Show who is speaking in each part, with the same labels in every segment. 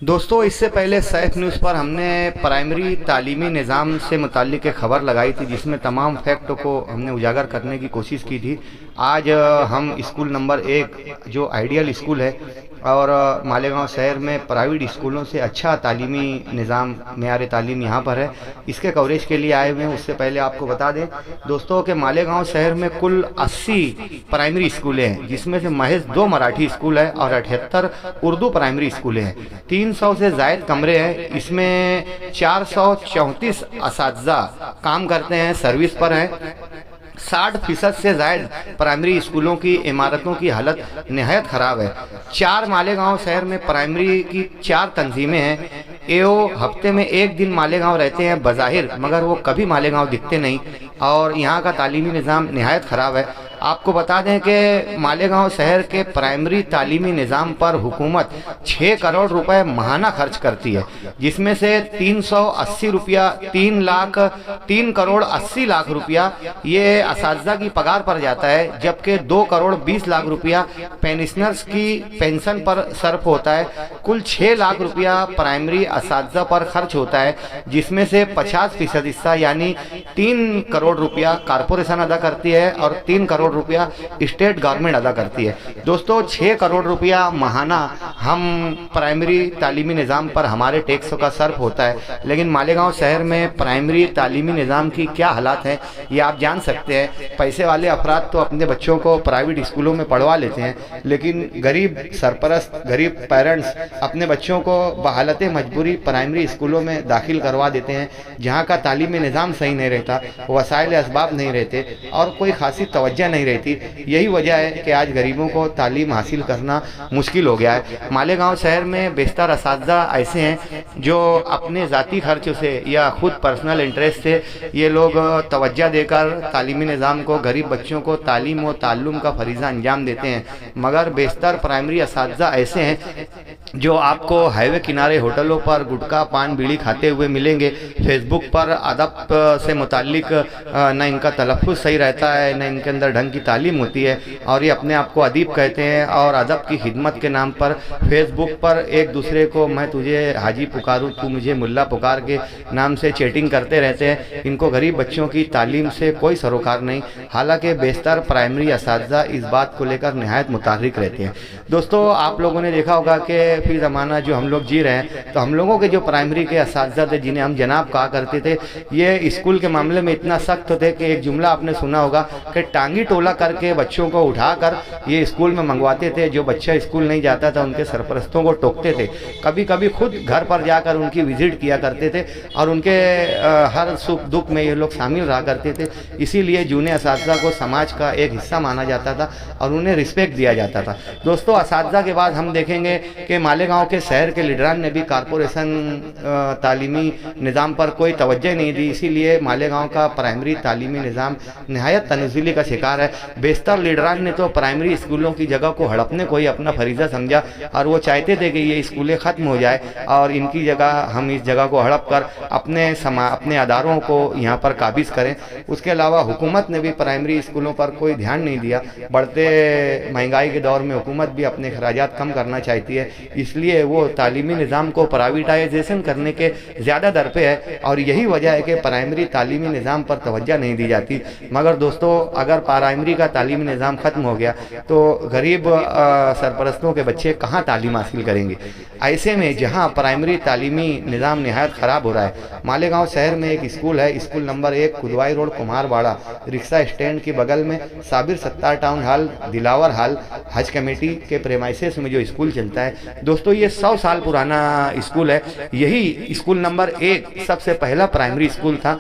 Speaker 1: दोस्तों, इससे पहले सैफ न्यूज़ पर हमने प्राइमरी तालीमी निज़ाम से मुताल्लिक़ एक ख़बर लगाई थी, जिसमें तमाम फैक्ट को हमने उजागर करने की कोशिश की थी। आज हम स्कूल नंबर 1 जो आइडियल स्कूल है और मालेगांव शहर में प्राइवेट स्कूलों से अच्छा तालीमी निज़ाम मेयार तालीम यहाँ पर है, इसके कवरेज के लिए आए हुए हैं। उससे पहले आपको बता दें दोस्तों कि मालेगांव शहर में कुल 80 प्राइमरी स्कूलें हैं, जिसमें से महज 2 मराठी स्कूल है और 78 उर्दू प्राइमरी स्कूलें हैं। 300 से ज़ायद कमरे हैं। इसमें 434 असातिज़ा काम करते हैं, सर्विस पर हैं। 60% से ज़ायद प्राइमरी स्कूलों की इमारतों की हालत निहायत ख़राब है। 4 मालेगांव शहर में प्राइमरी की 4 तंजीमें हैं। एओ हफ्ते में 1 दिन मालेगांव रहते हैं बज़ाहिर, मगर वो कभी मालेगांव दिखते नहीं और यहाँ का तालीमी निज़ाम निहायत ख़राब है। आपको बता दें कि मालेगांव शहर के प्राइमरी तालीमी निज़ाम पर हुकूमत 6 करोड़ रुपए माहाना खर्च करती है, जिसमें से 380 रुपया 3 करोड़ 80 लाख रुपया ये असातिज़ा की पगार पर जाता है, जबकि 2 करोड़ 20 लाख रुपया पेंशनर्स की पेंशन पर सर्फ होता है। कुल 6 लाख रुपया प्राइमरी असातिज़ा पर खर्च होता है, जिसमें से 50% हिस्सा यानी 3 करोड़ रुपया कारपोरेशन अदा करती है और 3 करोड़ रुपया स्टेट गवर्नमेंट अदा करती है। दोस्तों, 6 करोड़ रुपया माहाना हम प्राइमरी तालीमी निज़ाम पर हमारे टैक्स का सर्फ होता है, लेकिन मालेगांव शहर में प्राइमरी तालीमी निज़ाम की क्या हालात हैं ये आप जान सकते हैं। पैसे वाले अफराद तो अपने बच्चों को प्राइवेट स्कूलों में पढ़वा लेते हैं, लेकिन गरीब सरपरस्त, गरीब पेरेंट्स अपने बच्चों को बहालत मजबूरी प्राइमरी स्कूलों में दाखिल करवा देते हैं, जहाँ का तालीमी निज़ाम सही नहीं रहता, वसाइल असबाब नहीं रहते और कोई खासी तवज्जो नहीं रहती। यही वजह है कि आज गरीबों को तालीम हासिल करना मुश्किल हो गया है। मालेगांव शहर में बेशतर असातिज़ा ऐसे हैं जो अपने ज़ाती खर्च से या खुद पर्सनल इंटरेस्ट से ये लोग तवज्जो देकर तालीमी निज़ाम को, गरीब बच्चों को तालीम व ताल्लुम का फरीज़ा अंजाम देते हैं, मगर बेशतर प्राइमरी असातिज़ा ऐसे हैं जो आपको हाईवे किनारे होटलों पर गुटखा पान बीड़ी खाते हुए मिलेंगे। फेसबुक पर अदब से मुताल्लिक न इनका तलफ़्फ़ुज़ सही रहता है, न इनके अंदर ढंग की तालीम होती है और ये अपने आप को अदीब कहते हैं और अदब की खिदमत के नाम पर फेसबुक पर एक दूसरे को मैं तुझे हाजी पुकारूँ, तू मुझे मुल्ला पुकार के नाम से चैटिंग करते रहते हैं। इनको गरीब बच्चों की तालीम से कोई सरोकार नहीं। हालांकि बेशतर प्राइमरी असातिज़ा इस बात को लेकर नहायत मुतहर्रिक रहते हैं। दोस्तों, आप लोगों ने देखा होगा कि फिर ज़माना जो हम लोग जी रहे हैं, तो हम लोगों के जो प्राइमरी के असातिज़ा थे जिन्हें हम जनाब कहा करते थे, ये स्कूल के मामले में इतना सख्त थे कि एक जुमला आपने सुना होगा कि टांगी टोला करके बच्चों को उठाकर ये स्कूल में मंगवाते थे। जो बच्चा स्कूल नहीं जाता था उनके सरपरस्तों को टोकते थे, कभी कभी खुद घर पर जाकर उनकी विजिट किया करते थे और उनके हर सुख दुख में ये लोग शामिल रहा करते थे। इसीलिए जूने असातिज़ा को समाज का एक हिस्सा माना जाता था और उन्हें रिस्पेक्ट दिया जाता था। दोस्तों, असातिज़ा के बाद हम देखेंगे कि मालेगांव के शहर के लीडरान ने भी कारपोरेशन तालीमी निज़ाम पर कोई तवज्जो नहीं दी, इसीलिए मालेगांव का प्राइमरी तालीमी निज़ाम नहायत तनज़्ज़ुली का शिकार है। बेशतर लीडरान ने तो प्राइमरी स्कूलों की जगह को हड़पने को ही अपना फरीज़ा समझा और वो चाहते थे कि ये स्कूलें ख़त्म हो जाए और इनकी जगह हम इस जगह को हड़प कर अपने अदारों को यहाँ पर काबिज़ करें। उसके अलावा हुकूमत ने भी प्राइमरी स्कूलों पर कोई ध्यान नहीं दिया। बढ़ते महंगाई के दौर में हुकूमत भी अपने खराजात कम करना चाहती है, इसलिए वो तालीमी निज़ाम को प्राइवेटाइजेशन करने के ज़्यादा दर पे है और यही वजह है कि प्राइमरी तालीमी निज़ाम पर तवज्जो नहीं दी जाती। मगर दोस्तों, अगर प्राइमरी का तालीमी निज़ाम ख़त्म हो गया तो गरीब सरपरस्तों के बच्चे कहाँ तालीम हासिल करेंगे। ऐसे में जहाँ प्राइमरी तालीमी निज़ाम नहायत ख़राब हो रहा है, मालेगांव शहर में एक स्कूल है, school number 1 Kudwai road Kumharwada rickshaw stand के बगल में Sabir Sattar town hall, Dilawar hall, Haj committee के प्रेमाइसेस में जो स्कूल चलता है। दोस्तों, ये 100 साल पुराना स्कूल है। यही स्कूल नंबर 1 सबसे पहला प्राइमरी स्कूल था,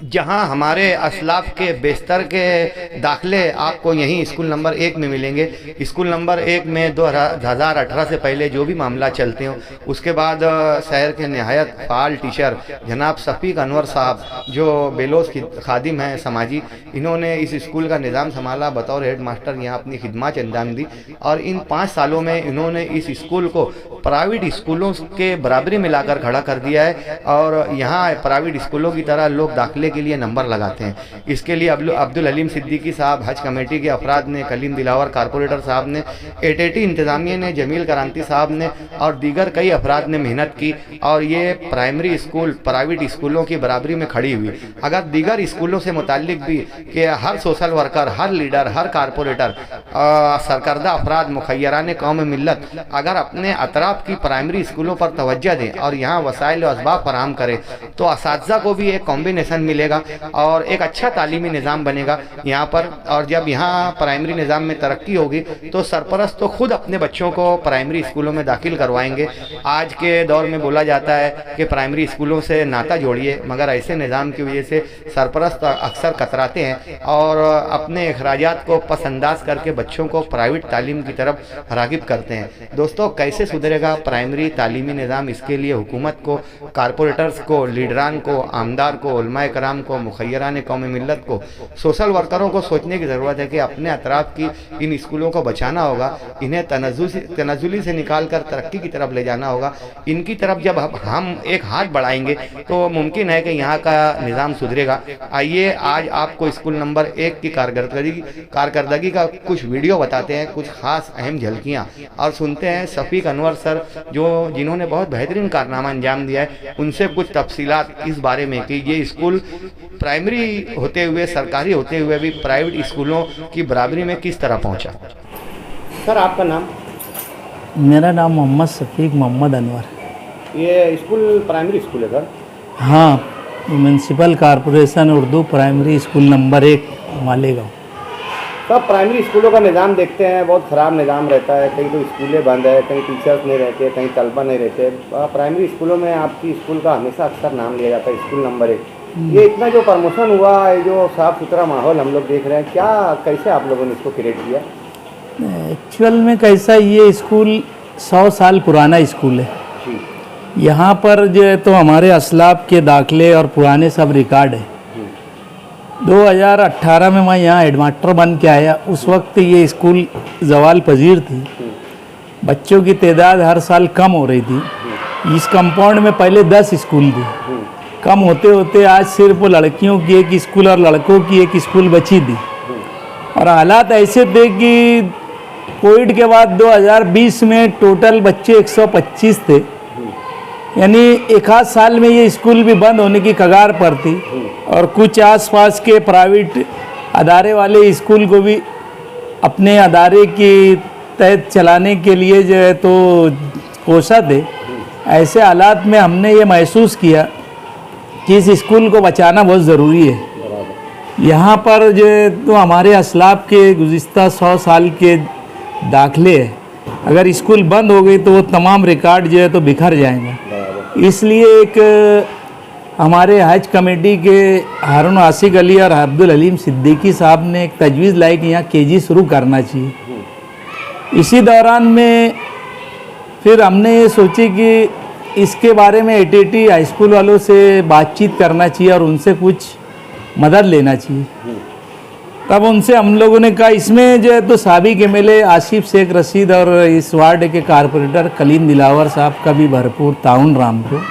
Speaker 1: जहां हमारे असलाफ के बेशतर के दाखिले आपको यहीं स्कूल नंबर 1 में मिलेंगे। स्कूल नंबर 1 में 2018 से पहले जो भी मामला चलते हो, उसके बाद शहर के नहायत फ़ाल टीचर जनाब शफीक अनवर साहब जो बेलोस खादिम हैं समाजी, इन्होंने इस स्कूल का निज़ाम संभाला, बतौर हेड मास्टर यहाँ अपनी खिदमत अंजाम दी और इन 5 सालों में इन्होंने इस स्कूल को प्राइवेट स्कूलों के बराबरी में लाकर खड़ा कर दिया है और यहाँ प्राइवेट स्कूलों की तरह लोग दाखिले के लिए नंबर लगाते हैं। इसके लिए अब्दुल हलीम सिद्दीकी साहब, हज कमेटी के अफराद ने, कलीम दिलावर कारपोरेटर साहब ने, एटीटी इंतज़ामिया ने, जमील करांती साहब ने और दीगर कई अफराद ने मेहनत की और ये प्राइमरी स्कूल प्राइवेट स्कूलों की बराबरी में खड़ी हुई। अगर दीगर स्कूलों से मुताल्लिक भी कि हर सोशल वर्कर, हर लीडर, हर कारपोरेटर, सरकर्दा अफराद, मुखैरान कौम मिल्लत अगर अपने अतराफ की प्राइमरी स्कूलों पर तवज्जो दें और यहाँ वसाइल और असबाब फराहम करें तो असातिज़ा को भी एक कॉम्बिनेशन मिलेगा और एक अच्छा तालीमी निज़ाम बनेगा यहाँ पर। और जब यहाँ प्राइमरी निज़ाम में तरक्की होगी तो सरपरस्त तो खुद अपने बच्चों को प्राइमरी स्कूलों में दाखिल करवाएंगे। आज के दौर में बोला जाता है कि प्राइमरी स्कूलों से नाता जोड़िए, मगर ऐसे निज़ाम की वजह से सरपरस्त अक्सर कतराते हैं और अपने अखराजात को पसंदाज करके बच्चों को प्राइवेट तालीम की तरफ राग़िब करते हैं। दोस्तों, कैसे सुधरेगा प्राइमरी तालीमी निज़ाम? इसके लिए हुकूमत को, कारपोरेटर्स को, लीडरान को, आमदार को, उलमाए कराम को, मुखैरान कौम मिल्लत को, सोशल वर्करों को सोचने की ज़रूरत है कि अपने अतराफ़ की इन स्कूलों को बचाना होगा, इन्हें तनज़ुली से निकाल कर तरक्की की तरफ ले जाना होगा। इनकी तरफ जब हम एक हाथ बढ़ाएंगे तो मुमकिन है कि यहाँ का निज़ाम सुधरेगा। आइए आज आपको स्कूल नंबर 1 की कारकर्दगी का कुछ वीडियो बताते हैं, कुछ ख़ास अहम झलकियाँ, और सुनते हैं शफीक अनवर सर जिन्होंने बहुत बेहतरीन कारनामा अंजाम दिया है, उनसे कुछ तफसीलात इस बारे में कि ये स्कूल प्राइमरी होते हुए, सरकारी होते हुए भी प्राइवेट स्कूलों की बराबरी में किस तरह पहुंचा। सर, आपका नाम?
Speaker 2: मेरा नाम मोहम्मद शफीक मोहम्मद अनवर।
Speaker 1: ये स्कूल प्राइमरी स्कूल है सर?
Speaker 2: हाँ, municipal corporation Urdu primary school number 1 Malegaon.
Speaker 1: सब प्राइमरी स्कूलों का निज़ाम देखते हैं, बहुत ख़राब निज़ाम रहता है। कहीं तो स्कूलें बंद है, कहीं टीचर्स नहीं रहते, कहीं तलबा नहीं रहते। प्राइमरी स्कूलों में आपकी स्कूल का हमेशा अक्सर नाम लिया जाता है, स्कूल नंबर 1। ये इतना जो प्रमोशन हुआ है, जो साफ़ सुथरा माहौल हम लोग देख रहे हैं, क्या कैसे आप लोगों ने इसको क्रिएट किया?
Speaker 2: एक्चुअल में कैसा, ये स्कूल 100 साल पुराना स्कूल है। यहाँ पर जो है तो हमारे असलाफ के दाखिले और पुराने सब रिकॉर्ड है। 2018 में मैं यहाँ हेडमास्टर बन के आया। उस वक्त ये स्कूल जवाल पजीर थी, बच्चों की तादाद हर साल कम हो रही थी। इस कंपाउंड में पहले 10 स्कूल थी, कम होते होते आज सिर्फ लड़कियों की एक स्कूल और लड़कों की एक स्कूल बची थी। और हालात ऐसे थे कि कोविड के बाद 2020 में टोटल बच्चे 125 थे, यानी एक आध साल में ये स्कूल भी बंद होने की कगार पर थी। और कुछ आसपास के प्राइवेट अदारे वाले स्कूल को भी अपने अदारे के तहत चलाने के लिए जो है तो कोसा थे। ऐसे हालात में हमने ये महसूस किया कि इस स्कूल को बचाना बहुत ज़रूरी है। यहाँ पर जो है तो हमारे असलाफ के गुज़िश्ता 100 साल के दाखिले है, अगर स्कूल बंद हो गई तो वो तमाम रिकॉर्ड जो है तो बिखर जाएंगे। इसलिए एक हमारे हज कमेटी के हारून आसिक अली और अब्दुल हलीम सिद्दीकी साहब ने एक तजवीज़ लाई कि यहाँ केजी शुरू करना चाहिए। इसी दौरान में फिर हमने ये सोची कि इसके बारे में एटीटी हाई स्कूल वालों से बातचीत करना चाहिए और उनसे कुछ मदद लेना चाहिए। तब उनसे हम लोगों ने कहा, इसमें जो है तो साबिक एमएलए आसिफ शेख रशीद और इस वार्ड के कारपोरेटर कलीम दिलावर साहब का भी भरपूर ताउन राम को।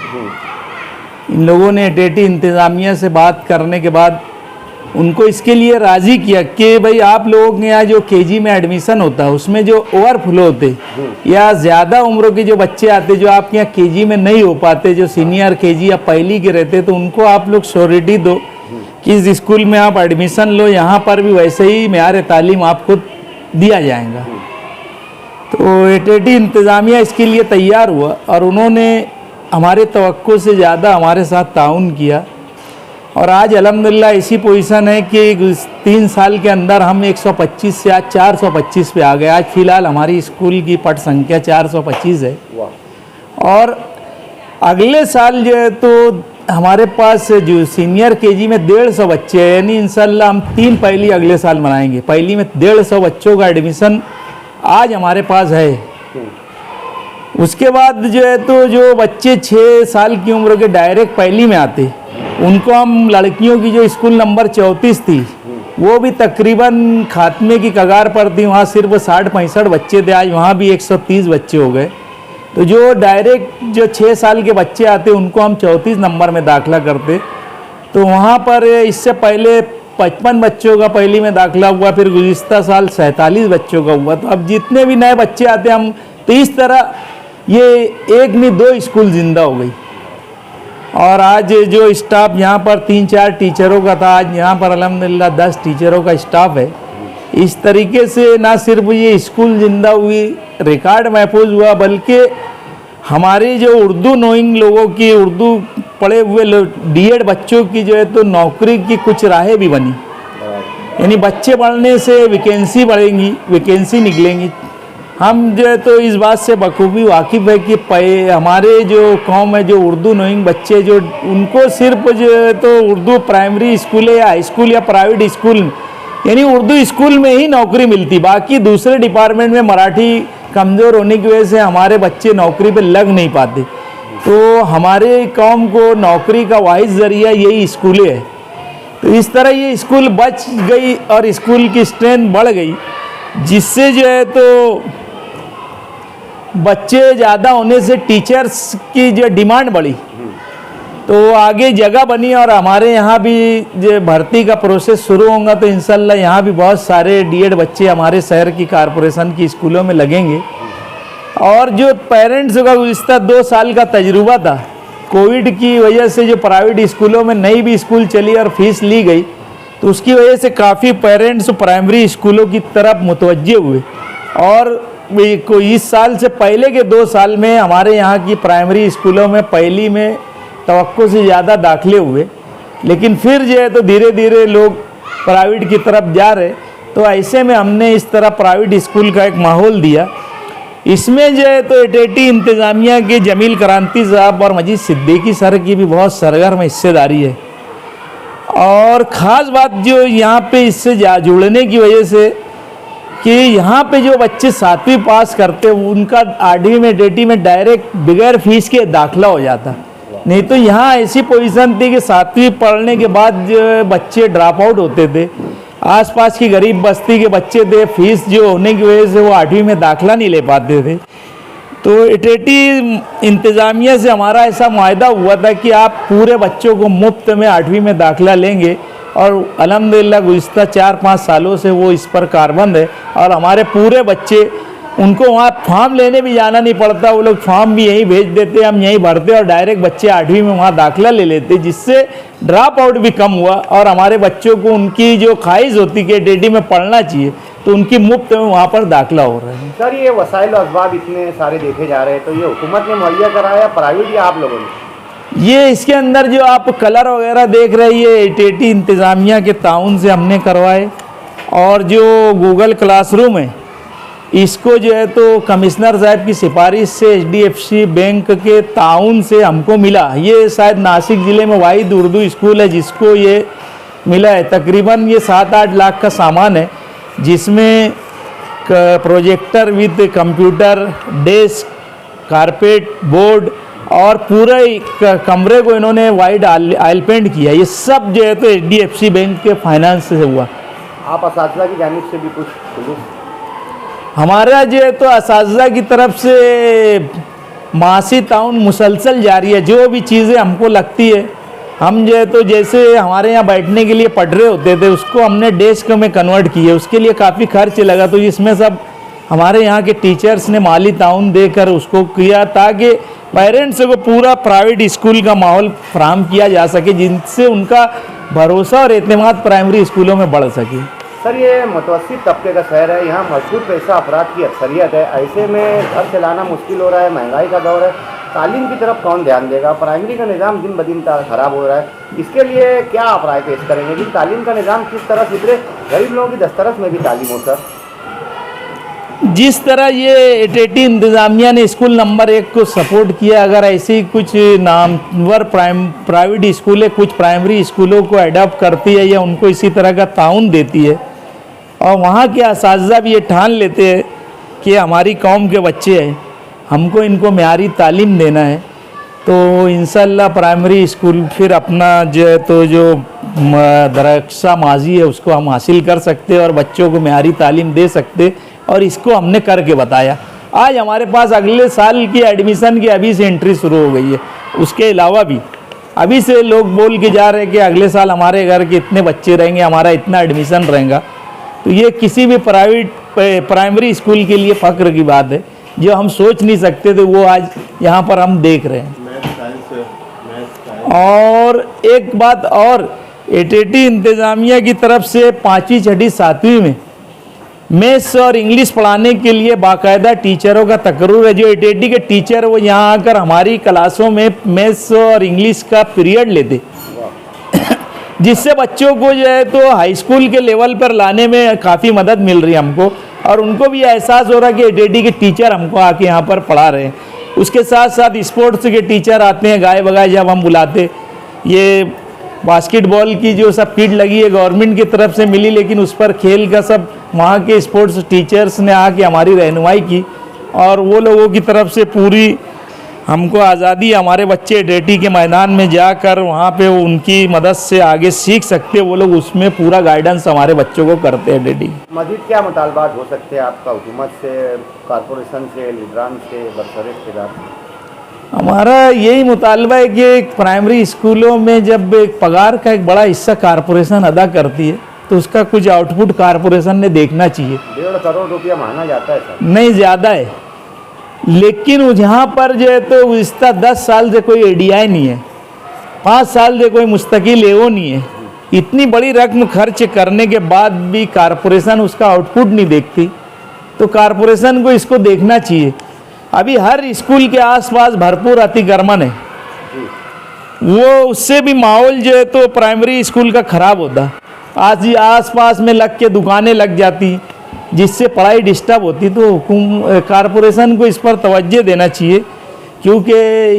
Speaker 2: इन लोगों ने एटीटी इंतज़ामिया से बात करने के बाद उनको इसके लिए राज़ी किया कि भाई आप लोगों के यहाँ जो केजी में एडमिशन होता है उसमें जो ओवरफ्लो होते या ज़्यादा उम्रों के जो बच्चे आते जो आपके यहाँ केजी में नहीं हो पाते, जो सीनियर केजी या पहली के रहते, तो उनको आप लोग श्योरिटी दो कि इस स्कूल में आप एडमिशन लो, यहाँ पर भी वैसे ही मेयार तालीम आपको दिया जाएगा। तो एटीटी इंतज़ामिया इसके लिए तैयार हुआ और उन्होंने हमारे तवक्को से ज़्यादा हमारे साथ ताउन किया। और आज अल्हम्दुलिल्लाह ऐसी पोजीशन है कि 3 साल के अंदर हम 125 से आज 425 पे आ गए। आज फ़िलहाल हमारी स्कूल की पट संख्या 425 है। और अगले साल जो है तो हमारे पास जो सीनियर केजी में 150 बच्चे हैं, यानी इंशाल्लाह हम 3 पहली अगले साल मनाएंगे। पहली में 150 बच्चों का एडमिशन आज हमारे पास है। उसके बाद जो है तो जो बच्चे 6 साल की उम्र के डायरेक्ट पहली में आते, उनको हम लड़कियों की जो स्कूल नंबर 34 थी वो भी तकरीबन खात्मे की कगार पर थी, वहाँ सिर्फ 60-65 बच्चे थे, आज वहाँ भी 130 बच्चे हो गए। तो जो डायरेक्ट जो 6 साल के बच्चे आते उनको हम 34 नंबर में दाखिला करते। तो वहाँ पर इससे पहले 55 बच्चों का पहली में दाखिला हुआ, फिर गुज़िश्ता साल 47 बच्चों का हुआ। तो अब जितने भी नए बच्चे आते हैं हम, तो इस तरह ये एक नहीं 2 स्कूल ज़िंदा हो गई। और आज जो स्टाफ यहाँ पर 3-4 टीचरों का था, आज यहाँ पर अल्हम्दुलिल्लाह 10 टीचरों का स्टाफ है। इस तरीके से ना सिर्फ ये स्कूल ज़िंदा हुई, रिकॉर्ड महफूज हुआ, बल्कि हमारे जो उर्दू नोइंग लोगों की, उर्दू पढ़े हुए डीएड बच्चों की जो है तो नौकरी की कुछ राहें भी बनी। यानी बच्चे पढ़ने से वैकेंसी बढ़ेंगी, वैकेंसी निकलेंगी। हम जो है तो इस बात से बखूबी वाकिफ़ है कि हमारे जो कौम है, जो उर्दू नोइंग बच्चे, जो उनको सिर्फ जो है तो उर्दू प्राइमरी स्कूल या हाई स्कूल या प्राइवेट स्कूल, यानी उर्दू स्कूल में ही नौकरी मिलती। बाकी दूसरे डिपार्टमेंट में मराठी कमज़ोर होने की वजह से हमारे बच्चे नौकरी पे लग नहीं पाते। तो हमारे कौम को नौकरी का वाहिद ज़रिया यही स्कूलें है। तो इस तरह ये स्कूल बच गई और स्कूल की स्ट्रेंथ बढ़ गई, जिससे जो है तो बच्चे ज़्यादा होने से टीचर्स की जो डिमांड बढ़ी, तो आगे जगह बनी। और हमारे यहाँ भी जो भर्ती का प्रोसेस शुरू होगा तो इंशाल्लाह यहाँ भी बहुत सारे डीएड बच्चे हमारे शहर की कारपोरेशन की स्कूलों में लगेंगे। और जो पेरेंट्स का गुज़िश्ता 2 साल का तजुर्बा था, कोविड की वजह से जो प्राइवेट स्कूलों में नई भी स्कूल चली और फीस ली गई, तो उसकी वजह से काफ़ी पेरेंट्स प्राइमरी स्कूलों की तरफ मुतवज्जे हुए। और इस साल से पहले के 2 साल में हमारे यहाँ की प्राइमरी स्कूलों में पहली में तवक्को से ज़्यादा दाखिले हुए, लेकिन फिर जो है तो धीरे धीरे लोग प्राइवेट की तरफ जा रहे। तो ऐसे में हमने इस तरह प्राइवेट स्कूल का एक माहौल दिया। इसमें जो है तो एटीटी इंतज़ामिया के जमील क्रांति साहब और मजीद सिद्दीकी सर की भी बहुत सरगर्म हिस्सेदारी है। और ख़ास बात जो यहाँ पे इससे जुड़ने की वजह से कि यहाँ पे जो बच्चे 7वीं पास करते उनका 8वीं में एटीटी में डायरेक्ट बगैर फीस के दाखिला हो जाता। नहीं तो यहाँ ऐसी पोजीशन थी कि 7वीं पढ़ने के बाद जो बच्चे ड्रॉप आउट होते थे। आसपास की गरीब बस्ती के बच्चे थे, फीस जो होने की वजह से वो 8वीं में दाखिला नहीं ले पाते थे। तो एटीटी इंतज़ामिया से हमारा ऐसा मुआहदा हुआ था कि आप पूरे बच्चों को मुफ्त में 8वीं में दाखिला लेंगे। और अल्हम्दुलिल्लाह गुज़िश्ता 4-5 सालों से वो इस पर कारबंद है। और हमारे पूरे बच्चे, उनको वहाँ फॉर्म लेने भी जाना नहीं पड़ता, वो लोग फॉर्म भी यहीं भेज देते, हम यहीं भरते और डायरेक्ट बच्चे 8वीं में वहाँ दाखिला ले लेते, जिससे ड्रॉप आउट भी कम हुआ। और हमारे बच्चों को उनकी जो ख्वाहिश होती कि एटीटी में पढ़ना चाहिए, तो उनकी मुफ्त में वहाँ पर दाखिला हो रहा है।
Speaker 1: सर, ये वसाइल और असबाब इतने सारे देखे जा रहे हैं, तो ये हुकूमत ने मुहैया कराया प्राइवेट या आप लोगों ने?
Speaker 2: ये इसके अंदर जो आप कलर वगैरह देख रहे हैं, ये एटीटी इंतज़ामिया के ताउन से हमने करवाए। और जो गूगल क्लासरूम है, इसको जो है तो कमिश्नर साहब की सिफारिश से HDFC बैंक के ताउन से हमको मिला। ये शायद नासिक ज़िले में वाहिद उर्दू स्कूल है जिसको ये मिला है। तकरीबन ये 7-8 लाख का सामान है, जिसमें projector with computer, desk, carpet, board और पूरे कमरे को इन्होंने वाइट ऑयल पेंट किया। ये सब जो है तो HDFC बैंक के फाइनेंस से हुआ।
Speaker 1: आप असातिज़ा की जानिब से भी कुछ?
Speaker 2: हमारा जो है तो असातिज़ा की तरफ से मासी ताउन मुसलसल जारी है। जो भी चीज़ें हमको लगती है, हम जो है तो जैसे हमारे यहाँ बैठने के लिए पटरे होते थे, उसको हमने डेस्क में कन्वर्ट किए। उसके लिए काफ़ी खर्च लगा, तो इसमें सब हमारे यहाँ के टीचर्स ने माली ताउन देकर उसको किया, ताकि पेरेंट्स को पूरा प्राइवेट स्कूल का माहौल फराहम किया जा सके, जिनसे उनका भरोसा और एतमाद प्राइमरी स्कूलों में बढ़ सके।
Speaker 1: सर, ये मुतवस्सित तबके का शहर है, यहाँ मजबूत पैसा अफराद की अक्सरियत है। ऐसे में घर चलाना मुश्किल हो रहा है, महंगाई का दौर है, तालीम की तरफ कौन ध्यान देगा? प्राइमरी का निज़ाम दिन ब दिन ख़राब हो रहा है, इसके लिए क्या आप राय पेश करेंगे कि तालीम का निज़ाम किस तरह सुधरे, गरीब लोगों की दस्तरस में भी तालीम हो? सर,
Speaker 2: जिस तरह ये एटीटी इंतज़ामिया ने स्कूल नंबर 1 को सपोर्ट किया, अगर ऐसी कुछ नामवर प्राइवेट स्कूलें कुछ प्राइमरी स्कूलों को एडॉप्ट करती है या उनको इसी तरह का ताउन देती है, और वहाँ के असातिज़ा भी ये ठान लेते हैं कि हमारी कौम के बच्चे हैं, हमको इनको मेयारी तालीम देना है, तो इंशाल्लाह प्राइमरी स्कूल फिर अपना जो है तो जो दरख्शा माजी है उसको हम हासिल कर सकते और बच्चों को मेयारी तालीम दे सकते। और इसको हमने करके बताया। आज हमारे पास अगले साल की एडमिशन की अभी से एंट्री शुरू हो गई है। उसके अलावा भी अभी से लोग बोल के जा रहे हैं कि अगले साल हमारे घर के इतने बच्चे रहेंगे, हमारा इतना एडमिशन रहेगा। तो ये किसी भी प्राइमरी स्कूल के लिए फ़ख्र की बात है, जो हम सोच नहीं सकते थे वो आज यहाँ पर हम देख रहे हैं। और एक बात और, एटीटी इंतज़ामिया की तरफ से 5वीं 6वीं 7वीं में मैथ्स और इंग्लिश पढ़ाने के लिए बाकायदा टीचरों का तकर्रुर है। जो एटीटी के टीचर वो यहाँ आकर हमारी क्लासों में मैथ्स और इंग्लिश का पीरियड लेते, जिससे बच्चों को जो है तो हाई स्कूल के लेवल पर लाने में काफ़ी मदद मिल रही है हमको, और उनको भी एहसास हो रहा है कि एटीटी के टीचर हमको आके यहाँ पर पढ़ा रहे हैं। उसके साथ साथ स्पोर्ट्स के टीचर आते हैं, गाय बगाए जब हम बुलाते। ये बास्केटबॉल की जो सब किट लगी है गवर्नमेंट की तरफ से मिली, लेकिन उस पर खेल का सब वहाँ के स्पोर्ट्स टीचर्स ने आके हमारी रहनुमाई की, और वो लोगों की तरफ से पूरी हमको आज़ादी, हमारे बच्चे एटीटी के मैदान में जाकर वहाँ पे उनकी मदद से आगे सीख सकते, वो लोग उसमें पूरा गाइडेंस हमारे बच्चों को करते हैं एटीटी।
Speaker 1: मजीद क्या मुतालबात हो सकते हैं आपका हुकूमत से, कारपोरेशन से, लीडरान से, बरसर इक़्तिदार से?
Speaker 2: हमारा यही मुतालबा है कि प्राइमरी स्कूलों में जब एक पगार का एक बड़ा हिस्सा कारपोरेशन अदा करती है तो उसका कुछ आउटपुट कारपोरेशन ने देखना चाहिए।
Speaker 1: 1.5 करोड़ रुपया माना जाता है सर।
Speaker 2: नहीं, ज़्यादा है, लेकिन यहाँ पर जो है तो इसका 10 साल से कोई एडीआई नहीं है, 5 साल से कोई मुस्तकिल एओ नहीं है। इतनी बड़ी रकम खर्च करने के बाद भी कारपोरेशन उसका आउटपुट नहीं देखती, तो कारपोरेशन को इसको देखना चाहिए। अभी हर स्कूल के आसपास भरपूर अतिक्रमण है, वो उससे भी माहौल जो है तो प्राइमरी स्कूल का ख़राब होता। आज ही आसपास में लग के दुकानें लग जाती, जिससे पढ़ाई डिस्टर्ब होती। तो कारपोरेशन को इस पर तवज्जो देना चाहिए, क्योंकि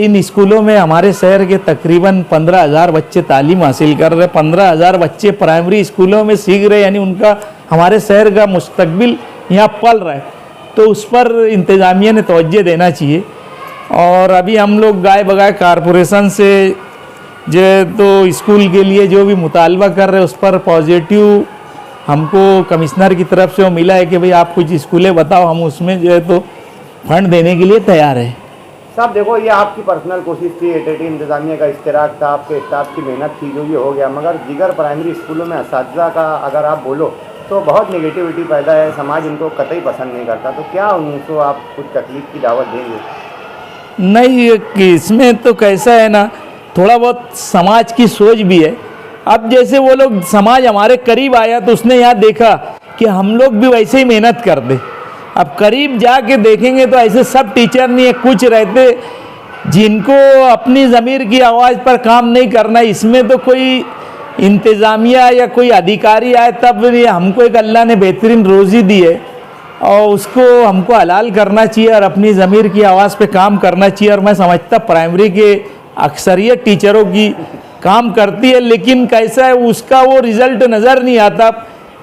Speaker 2: इन स्कूलों में हमारे शहर के तकरीबन 15,000 बच्चे तालीम हासिल कर रहे। 15,000 बच्चे प्राइमरी स्कूलों में सीख रहे, यानी उनका हमारे शहर का मुस्तकबिल यहाँ पल रहा है। तो उस पर इंतज़ामिया ने तवज्जो देना चाहिए। और अभी हम लोग गाय बगाए कारपोरेशन से जो तो स्कूल के लिए जो भी मुतालबा कर रहे हैं उस पर पॉजिटिव हमको कमिश्नर की तरफ से वो मिला है कि भाई आप कुछ स्कूलें बताओ, हम उसमें जो है तो फंड देने के लिए तैयार है।
Speaker 1: साहब देखो, ये आपकी पर्सनल कोशिश थी, एटीटी इंतज़ामिया का इश्तराक था, आपके स्टाफ की मेहनत थी, जो ये हो गया। मगर दीगर प्राइमरी स्कूलों में असातिज़ा का अगर आप बोलो तो बहुत नेगेटिविटी पैदा है, समाज इनको कतई पसंद नहीं करता। तो क्या उनको आप कुछ तकलीफ की दावत देंगे?
Speaker 2: नहीं, इसमें तो कैसा है ना, थोड़ा बहुत समाज की सोच भी है। अब जैसे वो लोग समाज हमारे करीब आया तो उसने यहाँ देखा कि हम लोग भी वैसे ही मेहनत कर दे। अब करीब जाके देखेंगे तो ऐसे सब टीचर नहीं है, कुछ रहते जिनको अपनी ज़मीर की आवाज़ पर काम नहीं करना। इसमें तो कोई इंतज़ामिया या कोई अधिकारी आए तब ये हमको एक अल्लाह ने बेहतरीन रोज़ी दी है, और उसको हमको हलाल करना चाहिए और अपनी ज़मीर की आवाज़ पे काम करना चाहिए। और मैं समझता प्राइमरी के अक्सरियत टीचरों की काम करती है, लेकिन कैसा है उसका वो रिज़ल्ट नज़र नहीं आता,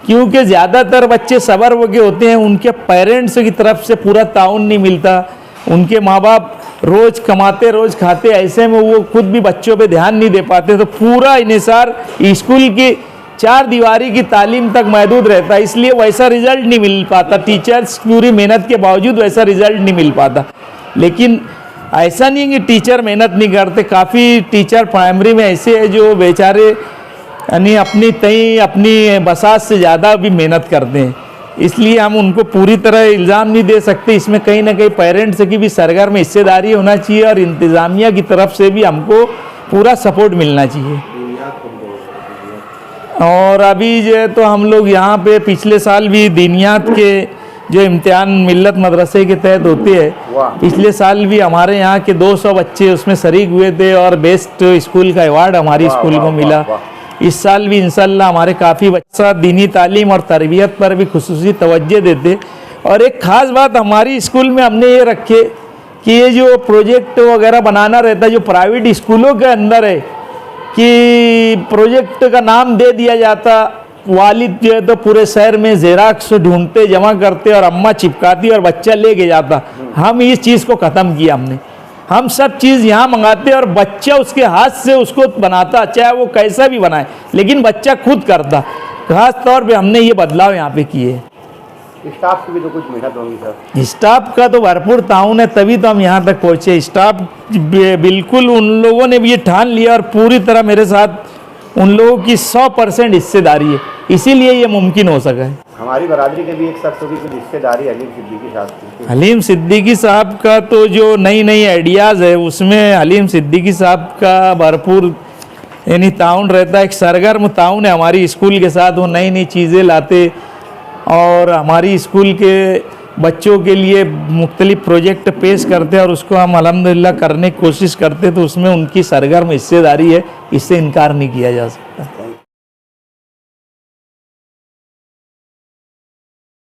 Speaker 2: क्योंकि ज़्यादातर बच्चे सबर के होते हैं, उनके पेरेंट्स की तरफ से पूरा ताउन नहीं मिलता। उनके माँ बाप रोज़ कमाते रोज़ खाते, ऐसे में वो खुद भी बच्चों पे ध्यान नहीं दे पाते। तो पूरा इन्हिसार स्कूल की 4 दीवारी की तालीम तक महदूद रहता है, इसलिए वैसा रिज़ल्ट नहीं मिल पाता। टीचर्स पूरी मेहनत के बावजूद वैसा रिज़ल्ट नहीं मिल पाता। लेकिन ऐसा नहीं है कि टीचर मेहनत नहीं करते, काफ़ी टीचर प्राइमरी में ऐसे हैं जो बेचारे यानी अपनी बसात से ज़्यादा भी मेहनत करते हैं। इसलिए हम उनको पूरी तरह इल्ज़ाम नहीं दे सकते। इसमें कहीं ना कहीं पेरेंट्स की भी सरगर्म हिस्सेदारी होना चाहिए, और इंतज़ामिया की तरफ से भी हमको पूरा सपोर्ट मिलना चाहिए। और अभी जो है तो हम लोग यहाँ पे पिछले साल भी दीनियात के जो इम्तिहान मिल्लत मदरसे के तहत होते हैं, पिछले साल भी हमारे यहाँ के 200 बच्चे उसमें शरीक हुए थे, और बेस्ट स्कूल का अवार्ड हमारी स्कूल को मिला। इस साल भी इंशाल्लाह हमारे काफ़ी बच्चा दीनी तालीम और तरबियत पर भी खुसूसी तवज्जो देते। और एक ख़ास बात हमारी स्कूल में हमने ये रखे कि ये जो प्रोजेक्ट वगैरह बनाना रहता है जो प्राइवेट स्कूलों के अंदर है, कि प्रोजेक्ट का नाम दे दिया जाता, वालिद जो है तो पूरे शहर में ज़ेराक्स ढूंढते, जमा करते, और अम्मा चिपकाती और बच्चा लेके जाता। हम इस चीज़ को ख़त्म किया हमने। हम सब चीज़ यहाँ मंगाते और बच्चा उसके हाथ से उसको बनाता, चाहे वो कैसा भी बनाए, लेकिन बच्चा खुद करता। खास तौर पे हमने ये बदलाव यहाँ पे किए।
Speaker 1: स्टाफ की भी तो कुछ मेहनत होगी सर।
Speaker 2: स्टाफ का तो भरपूर ताउन है, तभी तो हम यहाँ तक पहुँचे। स्टाफ बिल्कुल उन लोगों ने भी ये ठान लिया और पूरी तरह मेरे साथ उन लोगों की 100% हिस्सेदारी है, इसीलिए ये मुमकिन हो सका है।
Speaker 1: हमारी बरादरी के भी एक शख्स होगी कुछ हिस्सेदारी हलीम सिद्दीकी साहब की।
Speaker 2: हलीम सिद्दीकी साहब का तो जो नई नई आइडियाज़ है उसमें हलीम सिद्दीकी साहब का भरपूर यानी ताउन रहता है। एक सरगर्म ताउन है हमारी स्कूल के साथ, वो नई नई चीज़ें लाते और हमारी स्कूल के बच्चों के लिए मुख्तलिफ प्रोजेक्ट पेश करते और उसको हम अल्हम्दुलिल्लाह करने की कोशिश करते, तो उसमें उनकी सरगर्म हिस्सेदारी है, इससे इनकार नहीं किया जा सकता।